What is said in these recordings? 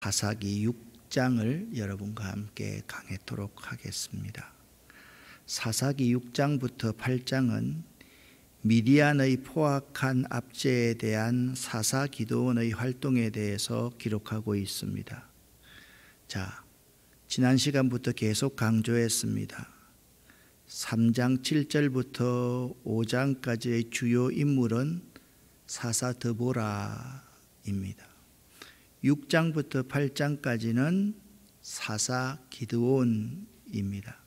사사기 6장을 여러분과 함께 강해토록 하겠습니다. 사사기 6장부터 8장은 미디안의 포악한 압제에 대한 사사 기드온의 활동에 대해서 기록하고 있습니다. 자, 지난 시간부터 계속 강조했습니다. 3장 7절부터 5장까지의 주요 인물은 사사 드보라입니다. 6장부터 8장까지는 사사 기드온입니다.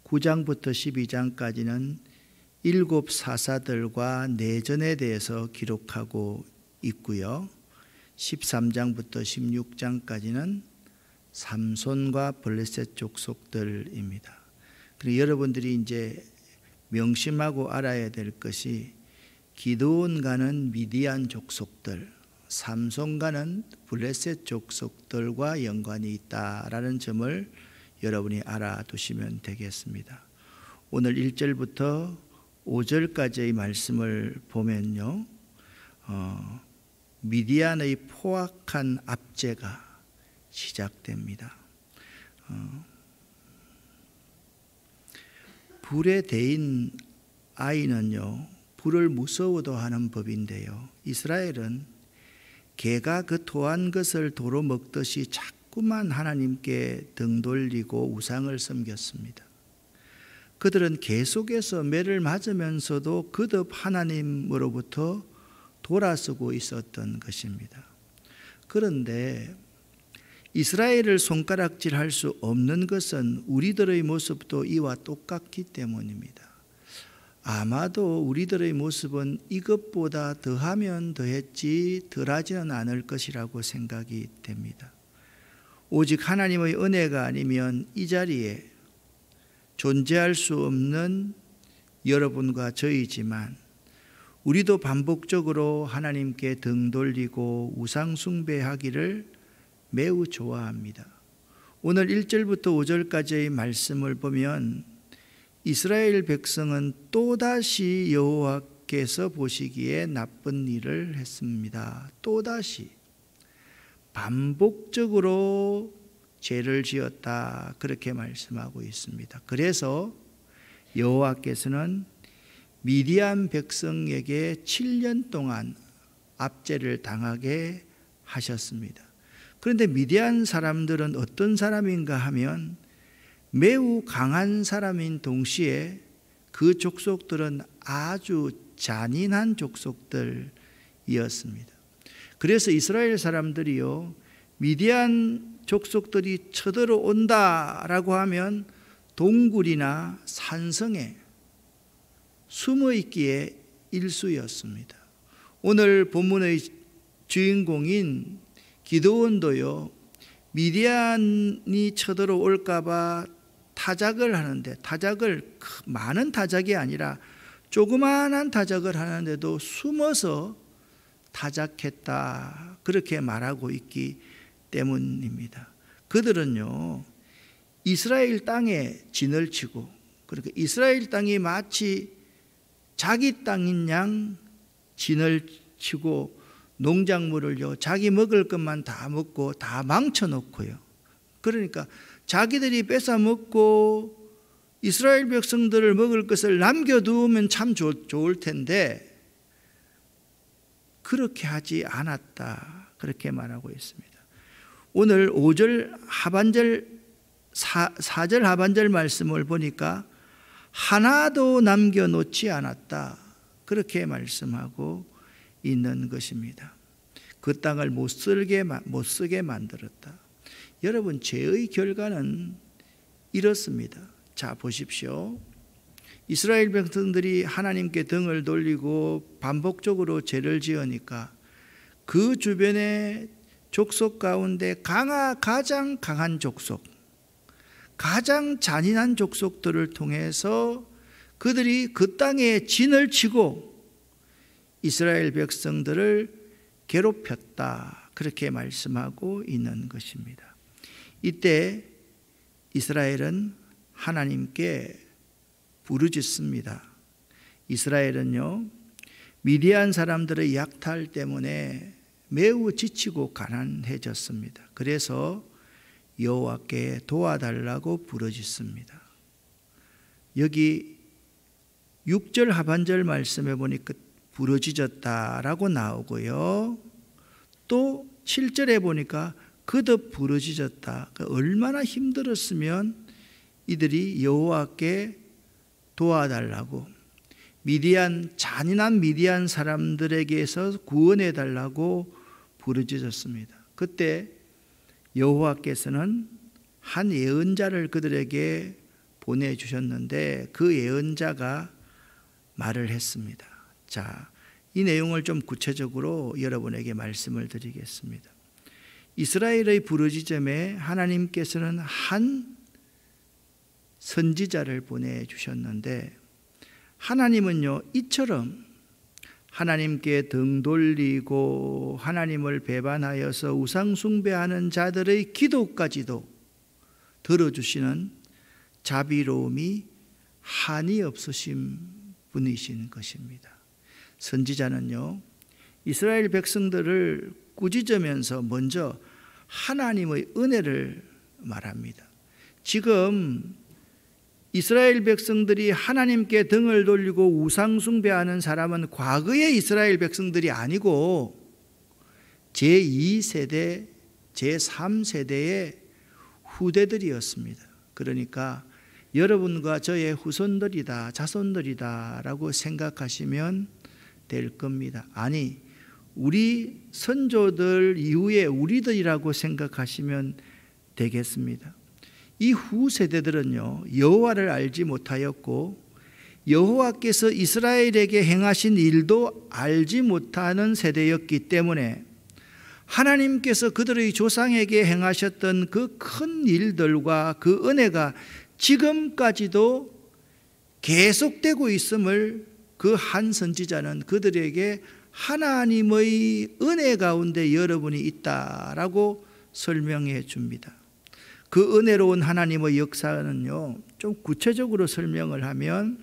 9장부터 12장까지는 7 사사들과 내전에 대해서 기록하고 있고요. 13장부터 16장까지는 삼손과 블레셋 족속들입니다. 그리고 여러분들이 이제 명심하고 알아야 될 것이 기드온과는 미디안 족속들, 삼손과는 블레셋 족속들과 연관이 있다라는 점을 여러분이 알아두시면 되겠습니다. 오늘 1절부터 5절까지의 말씀을 보면요, 미디안의 포악한 압제가 시작됩니다. 불에 데인 아이는요, 불을 무서워도 하는 법인데요, 이스라엘은 개가 그 토한 것을 도로 먹듯이 자꾸만 하나님께 등 돌리고 우상을 섬겼습니다. 그들은 계속해서 매를 맞으면서도 거듭 하나님으로부터 돌아서고 있었던 것입니다. 그런데 이스라엘을 손가락질할 수 없는 것은 우리들의 모습도 이와 똑같기 때문입니다. 아마도 우리들의 모습은 이것보다 더하면 더했지 덜하지는 않을 것이라고 생각이 됩니다. 오직 하나님의 은혜가 아니면 이 자리에 존재할 수 없는 여러분과 저희지만 우리도 반복적으로 하나님께 등 돌리고 우상 숭배하기를 매우 좋아합니다. 오늘 1절부터 5절까지의 말씀을 보면 이스라엘 백성은 또다시 여호와께서 보시기에 나쁜 일을 했습니다. 또다시 반복적으로 죄를 지었다, 그렇게 말씀하고 있습니다. 그래서 여호와께서는 미디안 백성에게 7년 동안 압제를 당하게 하셨습니다. 그런데 미디안 사람들은 어떤 사람인가 하면 매우 강한 사람인 동시에 그 족속들은 아주 잔인한 족속들이었습니다. 그래서 이스라엘 사람들이요, 미디안 족속들이 쳐들어온다라고 하면 동굴이나 산성에 숨어 있기에 일쑤였습니다. 오늘 본문의 주인공인 기드온도요, 미디안이 쳐들어올까 봐 타작을 하는데, 타작을 많은 타작이 아니라 조그마한 타작을 하는데도 숨어서 타작했다, 그렇게 말하고 있기 때문입니다. 그들은요, 이스라엘 땅에 진을 치고, 그러니까 이스라엘 땅이 마치 자기 땅인 양 진을 치고 농작물을요, 자기 먹을 것만 다 먹고 다 망쳐놓고요. 그러니까 자기들이 뺏어 먹고 이스라엘 백성들을 먹을 것을 남겨두면 참 좋을 텐데 그렇게 하지 않았다, 그렇게 말하고 있습니다. 오늘 5절 하반절 4절 하반절 말씀을 보니까 하나도 남겨놓지 않았다, 그렇게 말씀하고 있는 것입니다. 그 땅을 못 쓰게 만들었다. 여러분, 죄의 결과는 이렇습니다. 자, 보십시오. 이스라엘 백성들이 하나님께 등을 돌리고 반복적으로 죄를 지으니까 그 주변의 족속 가운데 가장 강한 족속, 가장 잔인한 족속들을 통해서 그들이 그 땅에 진을 치고 이스라엘 백성들을 괴롭혔다, 그렇게 말씀하고 있는 것입니다. 이때 이스라엘은 하나님께 부르짖습니다. 이스라엘은요, 미디안 사람들의 약탈 때문에 매우 지치고 가난해졌습니다. 그래서 여호와께 도와달라고 부르짖습니다. 여기 6절 하반절 말씀에 보니까 부르짖었다라고 나오고요. 또 7절에 보니까 그듭 부르짖었다. 그러니까 얼마나 힘들었으면 이들이 여호와께 도와달라고, 잔인한 미디안 사람들에게서 구원해 달라고 부르짖었습니다. 그때 여호와께서는 한 예언자를 그들에게 보내주셨는데 그 예언자가 말을 했습니다. 자, 이 내용을 좀 구체적으로 여러분에게 말씀을 드리겠습니다. 이스라엘의 부르짖음에 하나님께서는 한 선지자를 보내주셨는데, 하나님은요 이처럼 하나님께 등 돌리고 하나님을 배반하여서 우상 숭배하는 자들의 기도까지도 들어주시는 자비로움이 한이 없으신 분이신 것입니다. 선지자는요 이스라엘 백성들을 꾸짖으면서 먼저 하나님의 은혜를 말합니다. 지금 이스라엘 백성들이 하나님께 등을 돌리고 우상 숭배하는 사람은 과거의 이스라엘 백성들이 아니고 제2세대, 제3세대의 후대들이었습니다. 그러니까 여러분과 저의 후손들이다, 자손들이다 라고 생각하시면 될 겁니다. 아니, 우리 선조들 이후에 우리들이라고 생각하시면 되겠습니다. 이 후세대들은요 여호와를 알지 못하였고 여호와께서 이스라엘에게 행하신 일도 알지 못하는 세대였기 때문에 하나님께서 그들의 조상에게 행하셨던 그 큰 일들과 그 은혜가 지금까지도 계속되고 있음을 그 한 선지자는 그들에게 하나님의 은혜 가운데 여러분이 있다라고 설명해 줍니다. 그 은혜로운 하나님의 역사는요 좀 구체적으로 설명을 하면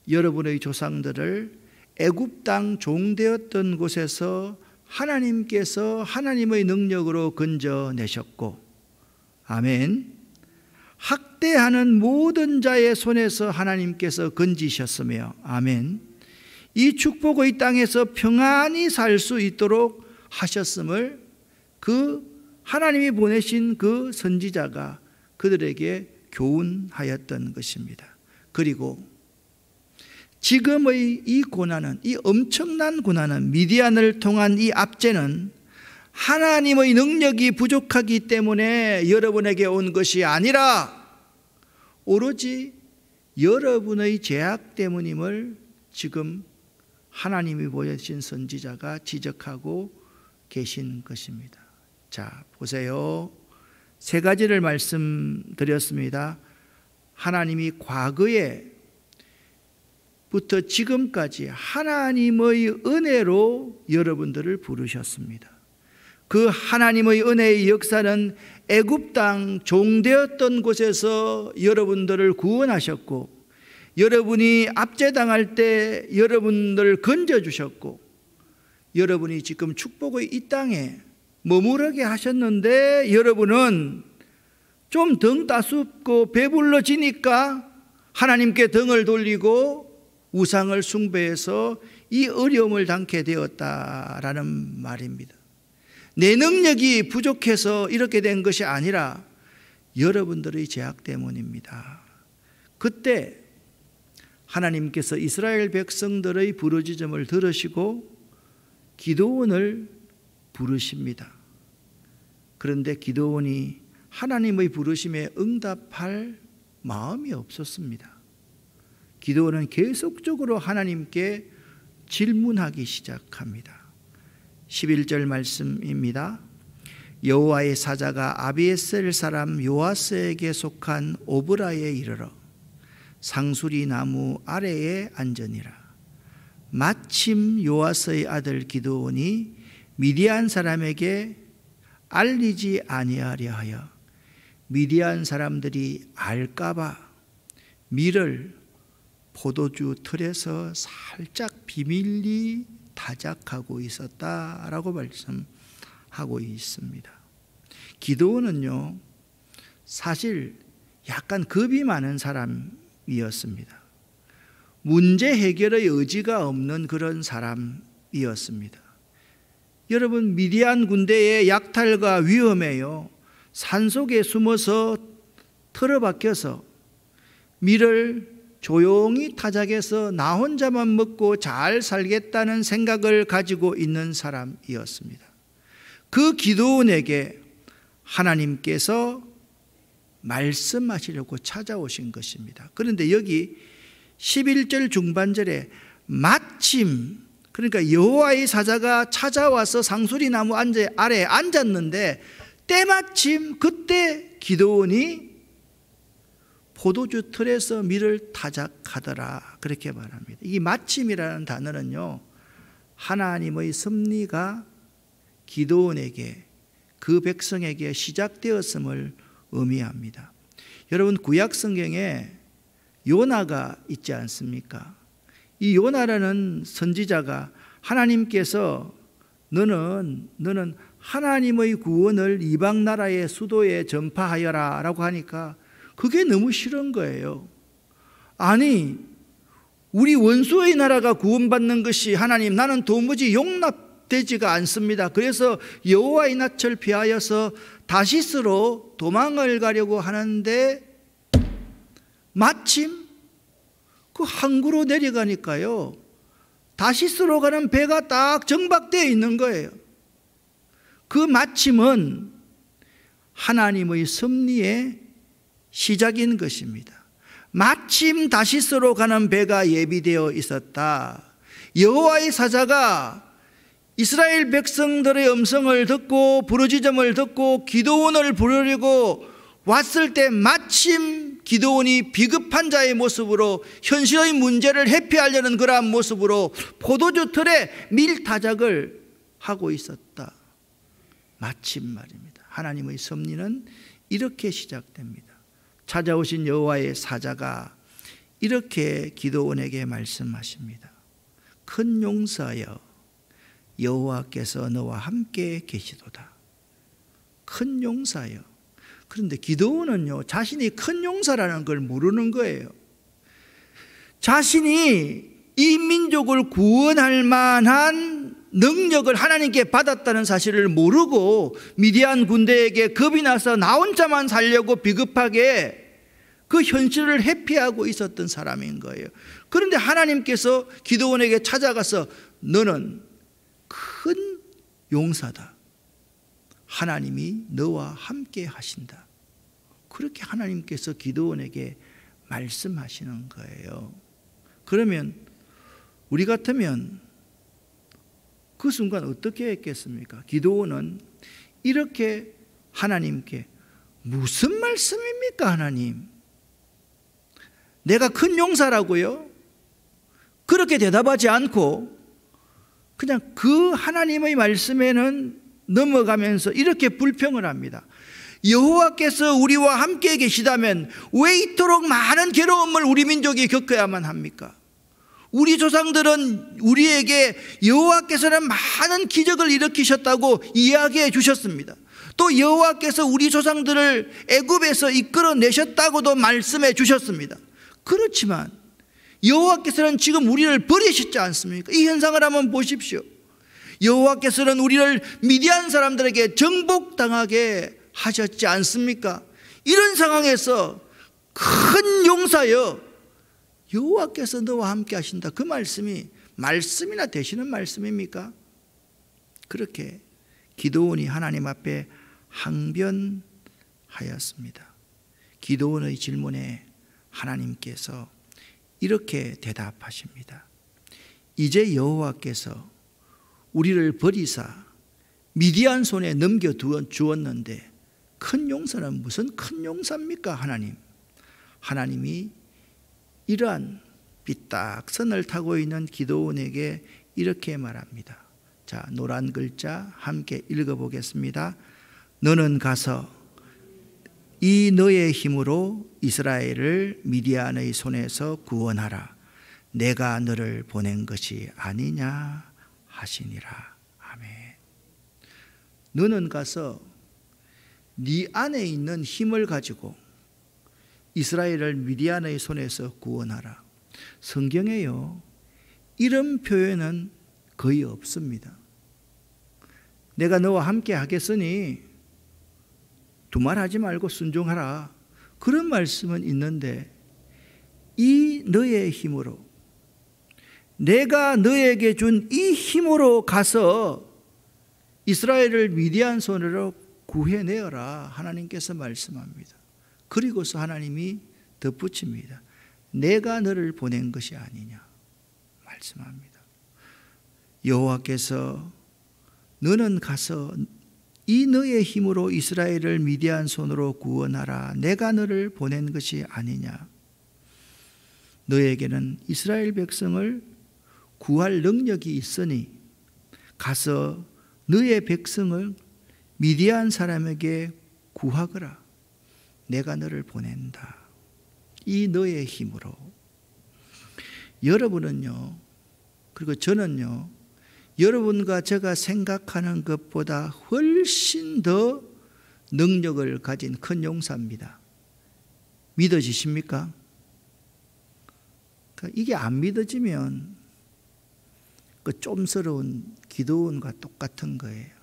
여러분의 조상들을 애굽 땅 종되었던 곳에서 하나님께서 하나님의 능력으로 건져내셨고, 아멘, 학대하는 모든 자의 손에서 하나님께서 건지셨으며, 아멘, 이 축복의 땅에서 평안히 살 수 있도록 하셨음을 그 하나님이 보내신 그 선지자가 그들에게 교훈하였던 것입니다. 그리고 지금의 이 고난은, 이 엄청난 고난은, 미디안을 통한 이 압제는 하나님의 능력이 부족하기 때문에 여러분에게 온 것이 아니라 오로지 여러분의 죄악 때문임을 지금 하나님이 보여주신 선지자가 지적하고 계신 것입니다. 자, 보세요. 세 가지를 말씀드렸습니다. 하나님이 과거에부터 지금까지 하나님의 은혜로 여러분들을 부르셨습니다. 그 하나님의 은혜의 역사는 애굽 땅 종되었던 곳에서 여러분들을 구원하셨고, 여러분이 압제당할 때 여러분들을 건져주셨고, 여러분이 지금 축복의 이 땅에 머무르게 하셨는데 여러분은 좀 등 따숩고 배불러지니까 하나님께 등을 돌리고 우상을 숭배해서 이 어려움을 당게 되었다라는 말입니다. 내 능력이 부족해서 이렇게 된 것이 아니라 여러분들의 죄악 때문입니다. 그때 하나님께서 이스라엘 백성들의 부르짖음을 들으시고 기드온을 부르십니다. 그런데 기드온이 하나님의 부르심에 응답할 마음이 없었습니다. 기드온은 계속적으로 하나님께 질문하기 시작합니다. 11절 말씀입니다. 여호와의 사자가 아비에셀 사람 요아스에게 속한 오브라에 이르러 상수리 나무 아래에 앉으니라. 마침 요아스의 아들 기드온이 미디안 사람에게 알리지 아니하려 하여 미디안 사람들이 알까봐 밀을 포도주 틀에서 살짝 비밀리 타작하고 있었다라고 말씀하고 있습니다. 기드온은요, 사실 약간 겁이 많은 사람이었습니다. 문제 해결의 의지가 없는 그런 사람이었습니다. 여러분, 미디안 군대의 약탈과 위험에요, 산속에 숨어서 틀어박혀서 밀을 조용히 타작해서 나 혼자만 먹고 잘 살겠다는 생각을 가지고 있는 사람이었습니다. 그 기드온에게 하나님께서 말씀하시려고 찾아오신 것입니다. 그런데 여기 11절 중반절에 마침, 그러니까 여호와의 사자가 찾아와서 상수리 나무 아래에 앉았는데 때마침 그때 기드온이 포도주 틀에서 밀을 타작하더라, 그렇게 말합니다. 이 마침이라는 단어는요, 하나님의 섭리가 기드온에게, 그 백성에게 시작되었음을 의미합니다. 여러분, 구약 성경에 요나가 있지 않습니까? 이 요나라는 선지자가 하나님께서 너는 하나님의 구원을 이방 나라의 수도에 전파하여라 라고 하니까 그게 너무 싫은 거예요. 아니, 우리 원수의 나라가 구원받는 것이 하나님, 나는 도무지 용납되지가 않습니다. 그래서 여호와의 낯을 피하여서 다시스로 도망을 가려고 하는데 마침 그 항구로 내려가니까요, 다시스로 가는 배가 딱 정박되어 있는 거예요. 그 마침은 하나님의 섭리의 시작인 것입니다. 마침 다시스로 가는 배가 예비되어 있었다. 여호와의 사자가 이스라엘 백성들의 음성을 듣고 부르짖음을 듣고 기드온을 부르려고 왔을 때 마침 기드온이 비급한 자의 모습으로 현실의 문제를 회피하려는 그러한 모습으로 포도주 틀에 밀타작을 하고 있었다. 마침 말입니다. 하나님의 섭리는 이렇게 시작됩니다. 찾아오신 여호와의 사자가 이렇게 기드온에게 말씀하십니다. 큰 용사여, 여호와께서 너와 함께 계시도다. 큰 용사여. 그런데 기드온은요, 자신이 큰 용사라는 걸 모르는 거예요. 자신이 이 민족을 구원할 만한 능력을 하나님께 받았다는 사실을 모르고 미디안 군대에게 겁이 나서 나 혼자만 살려고 비급하게 그 현실을 회피하고 있었던 사람인 거예요. 그런데 하나님께서 기드온에게 찾아가서 너는 큰 용사다. 하나님이 너와 함께 하신다. 그렇게 하나님께서 기드온에게 말씀하시는 거예요. 그러면 우리 같으면 그 순간 어떻게 했겠습니까? 기드온은 이렇게 하나님께 무슨 말씀입니까, 하나님? 내가 큰 용사라고요? 그렇게 대답하지 않고 그냥 그 하나님의 말씀에는 넘어가면서 이렇게 불평을 합니다. 여호와께서 우리와 함께 계시다면 왜 이토록 많은 괴로움을 우리 민족이 겪어야만 합니까? 우리 조상들은 우리에게 여호와께서는 많은 기적을 일으키셨다고 이야기해 주셨습니다. 또 여호와께서 우리 조상들을 애굽에서 이끌어내셨다고도 말씀해 주셨습니다. 그렇지만 여호와께서는 지금 우리를 버리셨지 않습니까? 이 현상을 한번 보십시오. 여호와께서는 우리를 미디안 사람들에게 정복당하게 하셨지 않습니까? 이런 상황에서 큰 용사여, 여호와께서 너와 함께 하신다. 그 말씀이 말씀이나 되시는 말씀입니까? 그렇게 기드온이 하나님 앞에 항변하였습니다. 기드온의 질문에 하나님께서 이렇게 대답하십니다. 이제 여호와께서 우리를 버리사 미디안 손에 넘겨주었는데 큰 용사는 무슨 큰 용사입니까, 하나님? 하나님이 이러한 삐딱선을 타고 있는 기드온에게 이렇게 말합니다. 자, 노란 글자 함께 읽어보겠습니다. 너는 가서 이 너의 힘으로 이스라엘을 미디안의 손에서 구원하라. 내가 너를 보낸 것이 아니냐 하시니라. 아멘. 너는 가서 네 안에 있는 힘을 가지고 이스라엘을 미디안의 손에서 구원하라. 성경에요, 이런 표현은 거의 없습니다. 내가 너와 함께 하겠으니 두말하지 말고 순종하라, 그런 말씀은 있는데, 이 너의 힘으로, 내가 너에게 준 이 힘으로 가서 이스라엘을 미디안 손으로 구해내어라, 하나님께서 말씀합니다. 그리고서 하나님이 덧붙입니다. 내가 너를 보낸 것이 아니냐 말씀합니다. 여호와께서 너는 가서 이 너의 힘으로 이스라엘을 미디안 손으로 구원하라, 내가 너를 보낸 것이 아니냐. 너에게는 이스라엘 백성을 구할 능력이 있으니 가서 너의 백성을 미디안 사람에게 구하거라. 내가 너를 보낸다. 이 너의 힘으로. 여러분은요, 그리고 저는요, 여러분과 제가 생각하는 것보다 훨씬 더 능력을 가진 큰 용사입니다. 믿어지십니까? 그러니까 이게 안 믿어지면 그 좀스러운 기도원과 똑같은 거예요.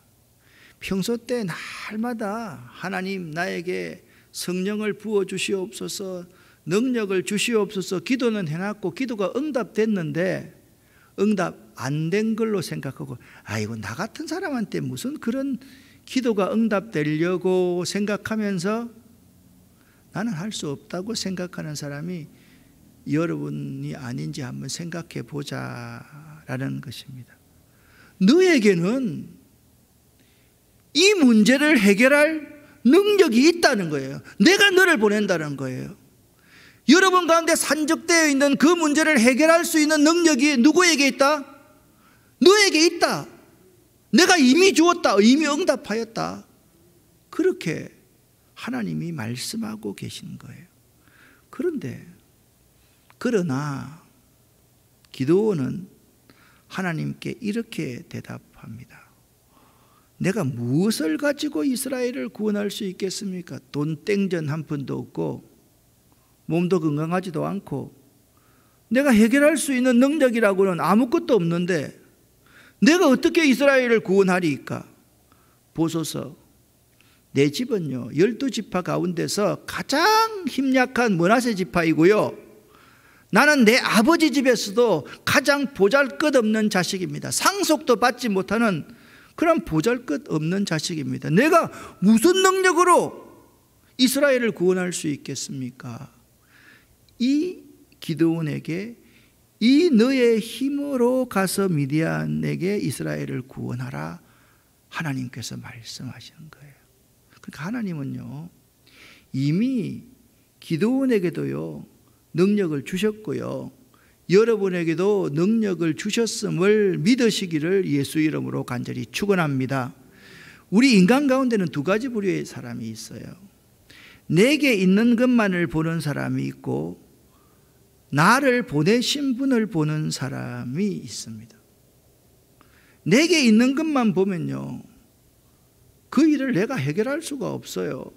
평소 때 날마다 하나님 나에게 성령을 부어주시옵소서, 능력을 주시옵소서 기도는 해놨고 기도가 응답됐는데 응답 안 된 걸로 생각하고, 아이고 나 같은 사람한테 무슨 그런 기도가 응답되려고 생각하면서 나는 할 수 없다고 생각하는 사람이 여러분이 아닌지 한번 생각해 보자라는 것입니다. 너에게는 이 문제를 해결할 능력이 있다는 거예요. 내가 너를 보낸다는 거예요. 여러분 가운데 산적되어 있는 그 문제를 해결할 수 있는 능력이 누구에게 있다? 너에게 있다. 내가 이미 주었다. 이미 응답하였다. 그렇게 하나님이 말씀하고 계신 거예요. 그러나 기드온은 하나님께 이렇게 대답합니다. 내가 무엇을 가지고 이스라엘을 구원할 수 있겠습니까? 돈 땡전 한 푼도 없고 몸도 건강하지도 않고 내가 해결할 수 있는 능력이라고는 아무것도 없는데 내가 어떻게 이스라엘을 구원하리이까? 보소서, 내 집은요 12지파 가운데서 가장 힘약한 므낫세 지파이고요, 나는 내 아버지 집에서도 가장 보잘것없는 자식입니다. 상속도 받지 못하는 그런 보잘것없는 자식입니다. 내가 무슨 능력으로 이스라엘을 구원할 수 있겠습니까? 이 기드온에게 이 너의 힘으로 가서 미디안에게 이스라엘을 구원하라, 하나님께서 말씀하시는 거예요. 그러니까 하나님은요 이미 기드온에게도요 능력을 주셨고요, 여러분에게도 능력을 주셨음을 믿으시기를 예수 이름으로 간절히 축원합니다. 우리 인간 가운데는 두 가지 부류의 사람이 있어요. 내게 있는 것만을 보는 사람이 있고 나를 보내신 분을 보는 사람이 있습니다. 내게 있는 것만 보면요 그 일을 내가 해결할 수가 없어요.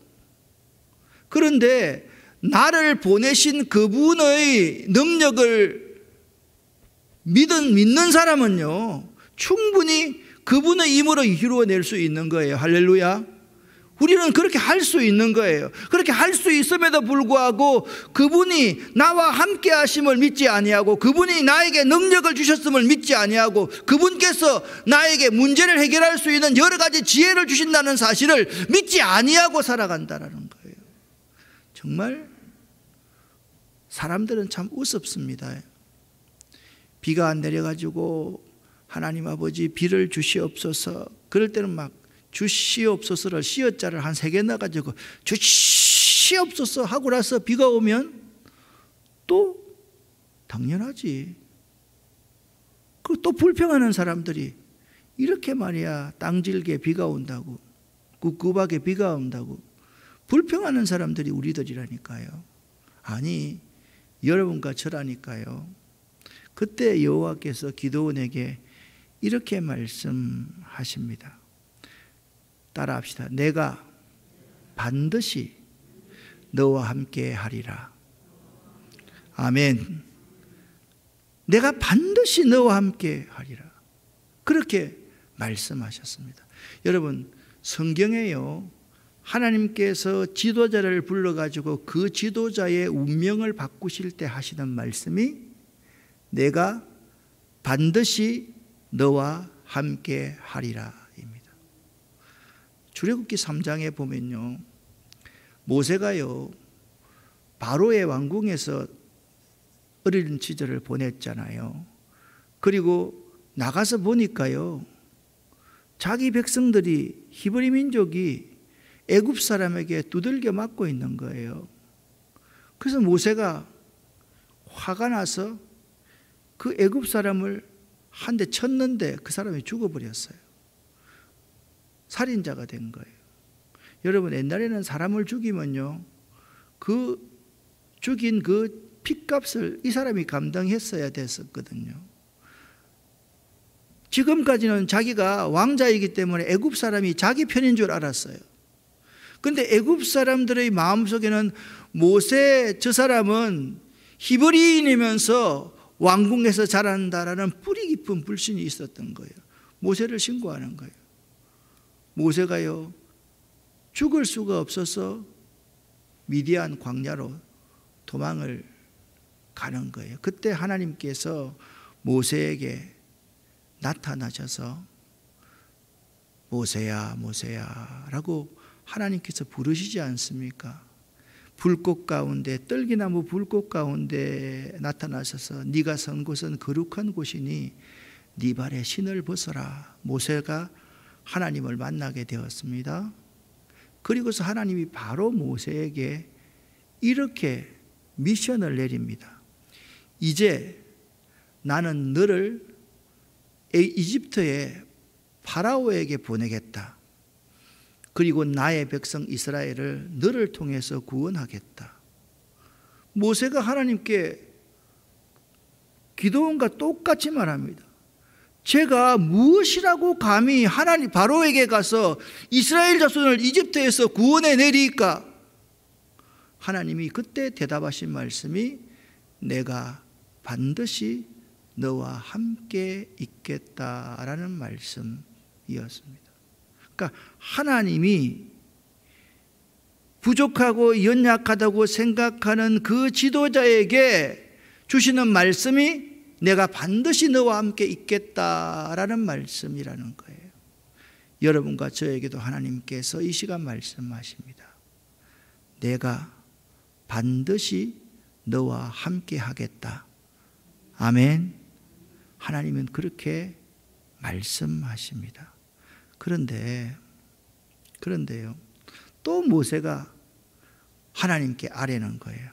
그런데 나를 보내신 그분의 능력을 믿는 사람은요 충분히 그분의 힘으로 이루어낼 수 있는 거예요. 할렐루야. 우리는 그렇게 할 수 있는 거예요. 그렇게 할 수 있음에도 불구하고 그분이 나와 함께 하심을 믿지 아니하고, 그분이 나에게 능력을 주셨음을 믿지 아니하고, 그분께서 나에게 문제를 해결할 수 있는 여러 가지 지혜를 주신다는 사실을 믿지 아니하고 살아간다는 거예요. 정말 사람들은 참 우습습니다. 비가 안 내려가지고 하나님 아버지 비를 주시옵소서, 그럴 때는 막 주시옵소서를 시어자를 한 3개 넣어가지고 주시옵소서 하고 나서 비가 오면 또 당연하지. 그 또 불평하는 사람들이 이렇게 말이야 땅질게 비가 온다고, 꿉꿉하게 비가 온다고 불평하는 사람들이 우리들이라니까요. 아니 여러분과 저라니까요. 그때 여호와께서 기드온에게 이렇게 말씀하십니다. 따라합시다. 내가 반드시 너와 함께 하리라. 아멘. 내가 반드시 너와 함께 하리라. 그렇게 말씀하셨습니다. 여러분, 성경에요, 하나님께서 지도자를 불러가지고 그 지도자의 운명을 바꾸실 때 하시는 말씀이 내가 반드시 너와 함께 하리라 입니다. 출애굽기 3장에 보면요, 모세가요 바로의 왕궁에서 어린 시절을 보냈잖아요. 그리고 나가서 보니까요, 자기 백성들이, 히브리 민족이 애굽 사람에게 두들겨 맞고 있는 거예요. 그래서 모세가 화가 나서 그 애굽 사람을 한 대 쳤는데 그 사람이 죽어버렸어요. 살인자가 된 거예요. 여러분, 옛날에는 사람을 죽이면요, 그 죽인 그 핏값을 이 사람이 감당했어야 됐었거든요. 지금까지는 자기가 왕자이기 때문에 애굽 사람이 자기 편인 줄 알았어요. 그런데 애굽 사람들의 마음속에는 모세 저 사람은 히브리인이면서 왕궁에서 자란다라는 뿌리 깊은 불신이 있었던 거예요. 모세를 신고하는 거예요. 모세가요 죽을 수가 없어서 미디안 광야로 도망을 가는 거예요. 그때 하나님께서 모세에게 나타나셔서 모세야 모세야 라고 하나님께서 부르시지 않습니까? 불꽃 가운데, 떨기나무 불꽃 가운데 나타나셔서 네가 선 곳은 거룩한 곳이니 네 발에 신을 벗어라. 모세가 하나님을 만나게 되었습니다. 그리고서 하나님이 바로 모세에게 이렇게 미션을 내립니다. 이제 나는 너를 이집트의 파라오에게 보내겠다. 그리고 나의 백성 이스라엘을 너를 통해서 구원하겠다. 모세가 하나님께 기도원과 똑같이 말합니다. 제가 무엇이라고 감히 하나님 바로에게 가서 이스라엘 자손을 이집트에서 구원해 내리까? 하나님이 그때 대답하신 말씀이 내가 반드시 너와 함께 있겠다라는 말씀이었습니다. 그러니까 하나님이 부족하고 연약하다고 생각하는 그 지도자에게 주시는 말씀이 내가 반드시 너와 함께 있겠다라는 말씀이라는 거예요. 여러분과 저에게도 하나님께서 이 시간 말씀하십니다. 내가 반드시 너와 함께 하겠다. 아멘. 하나님은 그렇게 말씀하십니다. 그런데요, 또 모세가 하나님께 아뢰는 거예요.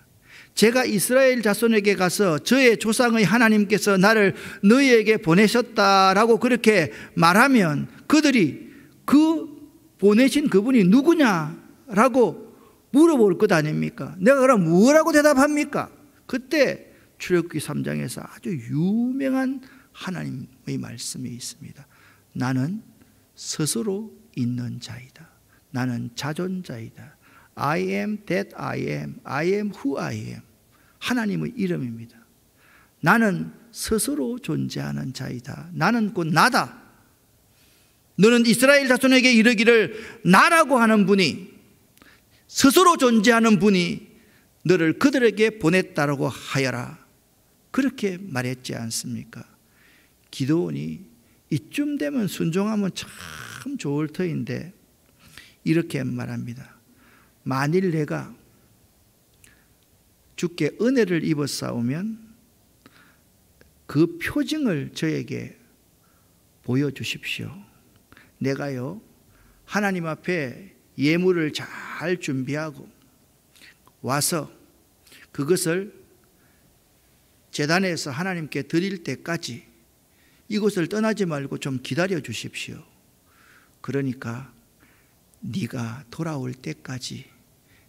제가 이스라엘 자손에게 가서 저의 조상의 하나님께서 나를 너희에게 보내셨다라고 그렇게 말하면 그들이 그 보내신 그분이 누구냐라고 물어볼 것 아닙니까? 내가 그럼 뭐라고 대답합니까? 그때 출애굽기 3장에서 아주 유명한 하나님의 말씀이 있습니다. 나는 스스로 있는 자이다. 나는 자존자이다. I am that I am. I am who I am. 하나님의 이름입니다. 나는 스스로 존재하는 자이다. 나는 곧 나다. 너는 이스라엘 자손에게 이르기를 나라고 하는 분이, 스스로 존재하는 분이 너를 그들에게 보냈다라고 하여라. 그렇게 말했지 않습니까? 기도원이 이쯤 되면 순종하면 참 좋을 터인데 이렇게 말합니다. 만일 내가 주께 은혜를 입었사오면 그 표징을 저에게 보여주십시오. 내가요 하나님 앞에 예물을 잘 준비하고 와서 그것을 제단에서 하나님께 드릴 때까지 이곳을 떠나지 말고 좀 기다려 주십시오. 그러니까 네가 돌아올 때까지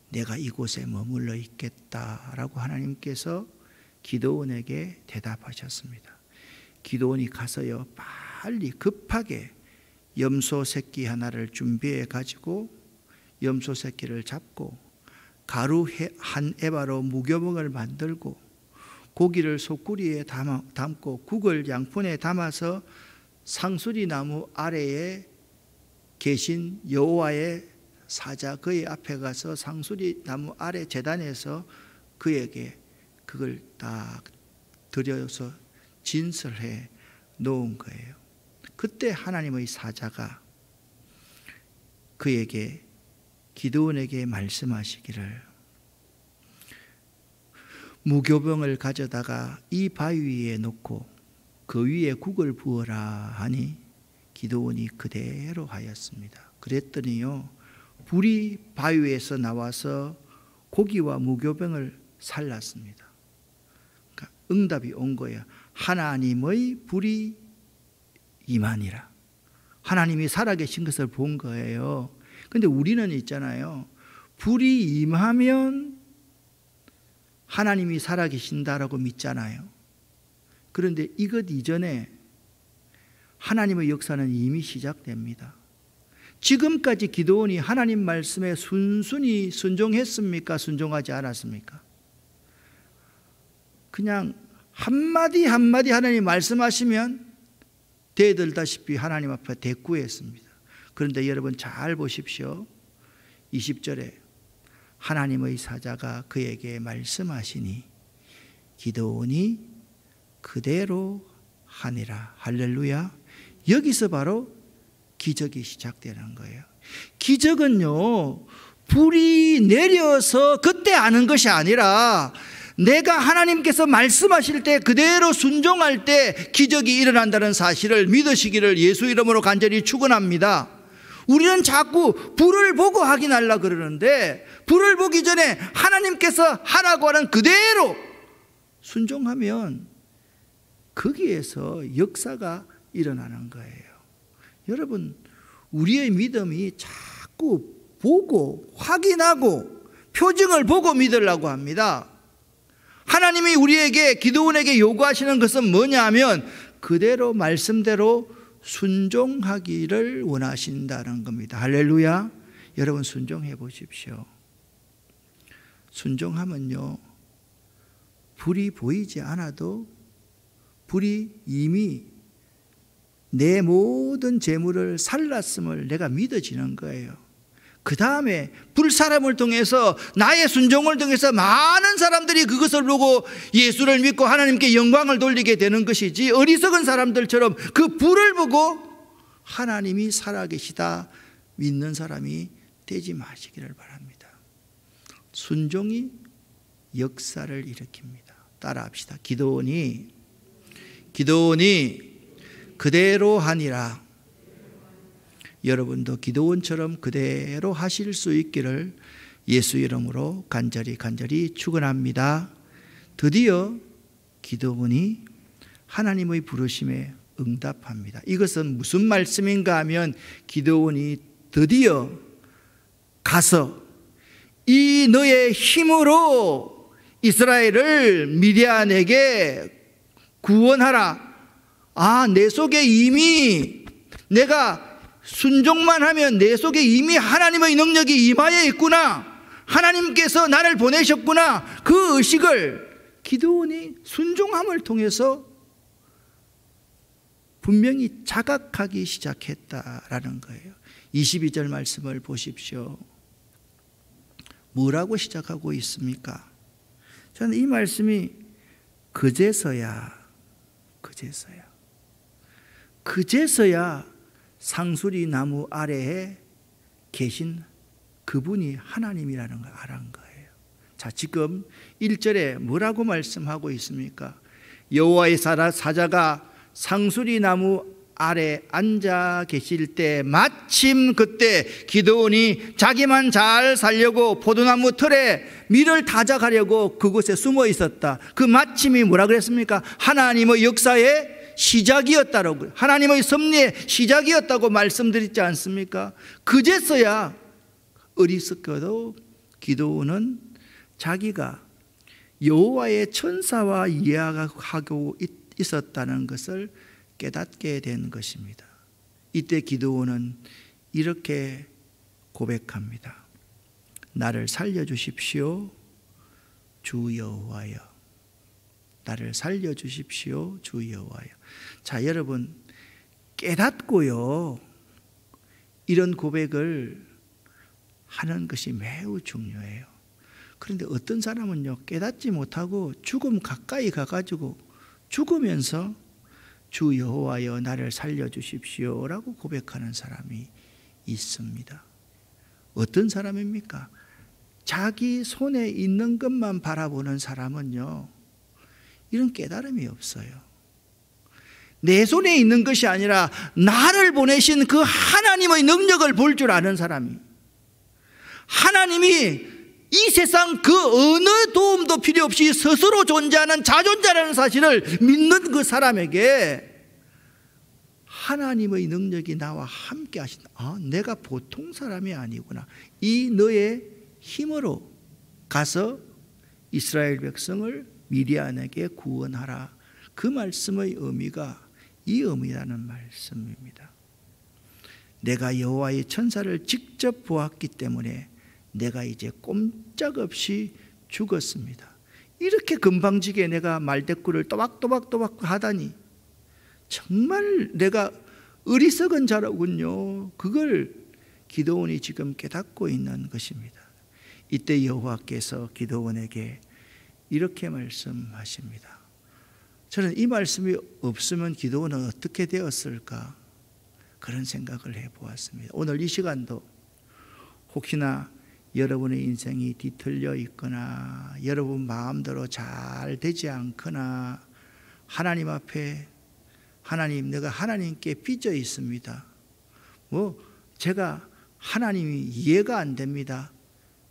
내가 이곳에 머물러 있겠다라고 하나님께서 기드온에게 대답하셨습니다. 기드온이 가서요 빨리 급하게 염소 새끼 하나를 준비해 가지고 염소 새끼를 잡고 가루 한 에바로 무교봉을 만들고 고기를 소쿠리에 담고 국을 양푼에 담아서 상수리 나무 아래에 계신 여호와의 사자 그의 앞에 가서 상수리 나무 아래 제단에서 그에게 그걸 딱 드려서 진설해 놓은 거예요. 그때 하나님의 사자가 그에게 기드온에게 말씀하시기를 무교병을 가져다가 이 바위 위에 놓고 그 위에 국을 부어라 하니 기드온이 그대로 하였습니다. 그랬더니요 불이 바위에서 나와서 고기와 무교병을 살랐습니다. 그러니까 응답이 온 거예요. 하나님의 불이 임하니라. 하나님이 살아계신 것을 본 거예요. 그런데 우리는 있잖아요, 불이 임하면 하나님이 살아계신다라고 믿잖아요. 그런데 이것 이전에 하나님의 역사는 이미 시작됩니다. 지금까지 기드온이 하나님 말씀에 순순히 순종했습니까? 순종하지 않았습니까? 그냥 한마디 한마디 하나님 말씀하시면 대들다시피 하나님 앞에 대꾸했습니다. 그런데 여러분 잘 보십시오. 20절에 하나님의 사자가 그에게 말씀하시니 기드온이 그대로 하니라. 할렐루야. 여기서 바로 기적이 시작되는 거예요. 기적은요 불이 내려서 그때 아는 것이 아니라 내가 하나님께서 말씀하실 때 그대로 순종할 때 기적이 일어난다는 사실을 믿으시기를 예수 이름으로 간절히 축원합니다. 우리는 자꾸 불을 보고 확인하려고 그러는데 불을 보기 전에 하나님께서 하라고 하는 그대로 순종하면 거기에서 역사가 일어나는 거예요. 여러분 우리의 믿음이 자꾸 보고 확인하고 표징을 보고 믿으려고 합니다. 하나님이 우리에게 기드온에게 요구하시는 것은 뭐냐 하면 그대로 말씀대로 순종하기를 원하신다는 겁니다. 할렐루야. 여러분 순종해 보십시오. 순종하면요 불이 보이지 않아도 불이 이미 내 모든 재물을 살랐음을 내가 믿어지는 거예요. 그 다음에 불사람을 통해서 나의 순종을 통해서 많은 사람들이 그것을 보고 예수를 믿고 하나님께 영광을 돌리게 되는 것이지, 어리석은 사람들처럼 그 불을 보고 하나님이 살아계시다 믿는 사람이 되지 마시기를 바랍니다. 순종이 역사를 일으킵니다. 따라합시다. 기드온이 그대로 하니라. 여러분도 기드온처럼 그대로 하실 수 있기를 예수 이름으로 간절히 축원합니다. 드디어 기드온이 하나님의 부르심에 응답합니다. 이것은 무슨 말씀인가 하면 기드온이 드디어 가서 이 너의 힘으로 이스라엘을 미디안에게 구원하라. 내 속에 이미 내가 순종만 하면 내 속에 이미 하나님의 능력이 임하여 있구나. 하나님께서 나를 보내셨구나. 그 의식을 기드온이 순종함을 통해서 분명히 자각하기 시작했다라는 거예요. 22절 말씀을 보십시오. 뭐라고 시작하고 있습니까? 저는 이 말씀이 그제서야 상수리 나무 아래에 계신 그분이 하나님이라는 걸 알은 거예요. 자, 지금 1절에 뭐라고 말씀하고 있습니까? 여호와의 사자가 상수리 나무 아래 앉아 계실 때 마침 그때 기드온이 자기만 잘 살려고 포도나무 틀에 밀을 타작하려고 그곳에 숨어 있었다. 그 마침이 뭐라 그랬습니까? 하나님의 역사의 시작이었다고, 하나님의 섭리의 시작이었다고 말씀드렸지 않습니까? 그제서야 어리석어도 기드온은 자기가 여호와의 천사와 이야기하고 있었다는 것을 깨닫게 된 것입니다. 이때 기드온은 이렇게 고백합니다. 나를 살려주십시오 주 여호와여. 나를 살려주십시오 주 여호와여. 자, 여러분, 깨닫고요, 이런 고백을 하는 것이 매우 중요해요. 그런데 어떤 사람은요, 깨닫지 못하고 죽음 가까이 가가지고 죽으면서 주 여호와여 나를 살려주십시오 라고 고백하는 사람이 있습니다. 어떤 사람입니까? 자기 손에 있는 것만 바라보는 사람은요, 이런 깨달음이 없어요. 내 손에 있는 것이 아니라 나를 보내신 그 하나님의 능력을 볼 줄 아는 사람이, 하나님이 이 세상 그 어느 도움도 필요 없이 스스로 존재하는 자존자라는 사실을 믿는 그 사람에게 하나님의 능력이 나와 함께 하신다. 아, 내가 보통 사람이 아니구나. 이 너의 힘으로 가서 이스라엘 백성을 미디안에게 구원하라. 그 말씀의 의미가 이 의미라는 말씀입니다. 내가 여호와의 천사를 직접 보았기 때문에 내가 이제 꼼짝없이 죽었습니다. 이렇게 금방지게 내가 말대꾸를 또박또박 하다니 정말 내가 어리석은 자로군요. 그걸 기드온이 지금 깨닫고 있는 것입니다. 이때 여호와께서 기드온에게 이렇게 말씀하십니다. 저는 이 말씀이 없으면 기드온은 어떻게 되었을까, 그런 생각을 해보았습니다. 오늘 이 시간도 혹시나 여러분의 인생이 뒤틀려 있거나 여러분 마음대로 잘 되지 않거나 하나님 앞에 하나님, 내가 하나님께 삐져 있습니다. 제가 하나님이 이해가 안 됩니다.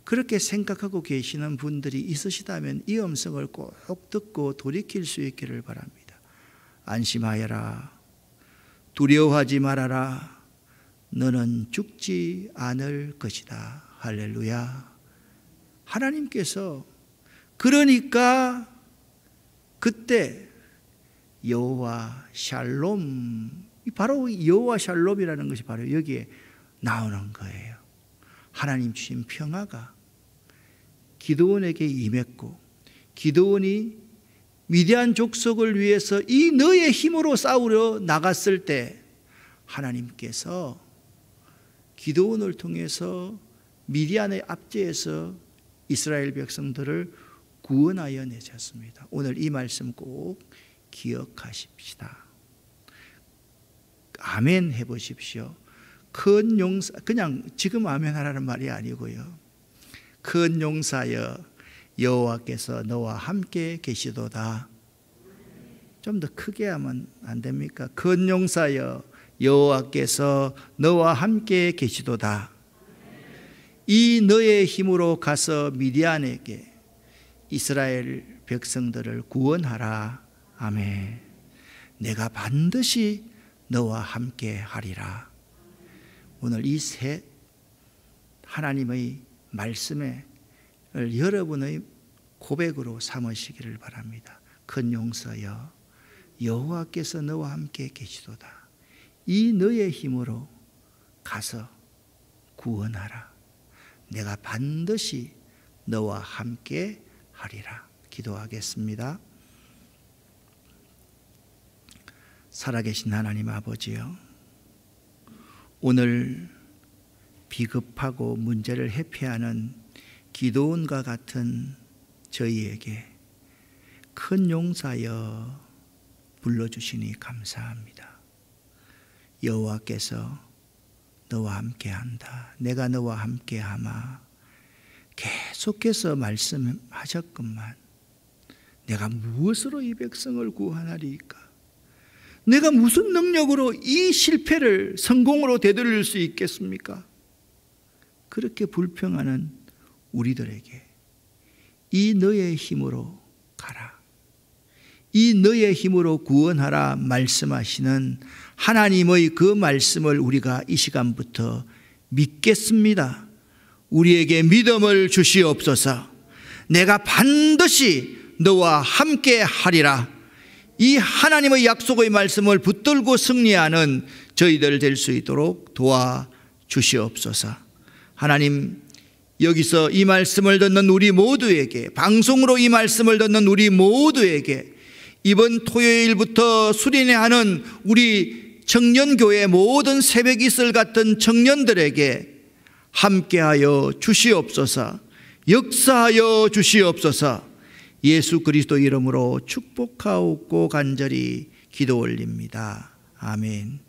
그렇게 생각하고 계시는 분들이 있으시다면 이 음성을 꼭 듣고 돌이킬 수 있기를 바랍니다. 안심하여라. 두려워하지 말아라. 너는 죽지 않을 것이다. 할렐루야. 하나님께서 그러니까 그때 여호와 샬롬, 바로 여호와 샬롬이라는 것이 바로 여기에 나오는 거예요. 하나님 주신 평화가 기드온에게 임했고, 기드온이 미디안 족속을 위해서 이 너의 힘으로 싸우려 나갔을 때 하나님께서 기드온을 통해서 미디안의 압제에서 이스라엘 백성들을 구원하여 내셨습니다. 오늘 이 말씀 꼭 기억하십시다. 아멘 해보십시오. 큰 용사, 그냥 지금 아멘 하라는 말이 아니고요. 큰 용사여 여호와께서 너와 함께 계시도다. 좀 더 크게 하면 안 됩니까? 큰 용사여 여호와께서 너와 함께 계시도다. 이 너의 힘으로 가서 미디안에게 이스라엘 백성들을 구원하라. 아멘. 내가 반드시 너와 함께 하리라. 오늘 이 세 하나님의 말씀을 여러분의 고백으로 삼으시기를 바랍니다. 큰 용서여 여호와께서 너와 함께 계시도다. 이 너의 힘으로 가서 구원하라. 내가 반드시 너와 함께 하리라. 기도하겠습니다. 살아계신 하나님 아버지여, 오늘 비급하고 문제를 회피하는 기드온과 같은 저희에게 큰 용사여 불러주시니 감사합니다. 여호와께서 너와 함께한다. 내가 너와 함께하마. 계속해서 말씀하셨건만 내가 무엇으로 이 백성을 구원하리까? 내가 무슨 능력으로 이 실패를 성공으로 되돌릴 수 있겠습니까? 그렇게 불평하는 우리들에게 이 너의 힘으로 가라, 이 너의 힘으로 구원하라 말씀하시는 하나님의 그 말씀을 우리가 이 시간부터 믿겠습니다. 우리에게 믿음을 주시옵소서. 내가 반드시 너와 함께 하리라. 이 하나님의 약속의 말씀을 붙들고 승리하는 저희들 될 수 있도록 도와주시옵소서. 하나님, 여기서 이 말씀을 듣는 우리 모두에게, 방송으로 이 말씀을 듣는 우리 모두에게 이번 토요일부터 수련회하는 우리 청년교회 모든 새벽 이슬 같은 청년들에게 함께하여 주시옵소서. 역사하여 주시옵소서. 예수 그리스도 이름으로 축복하옵고 간절히 기도 올립니다. 아멘.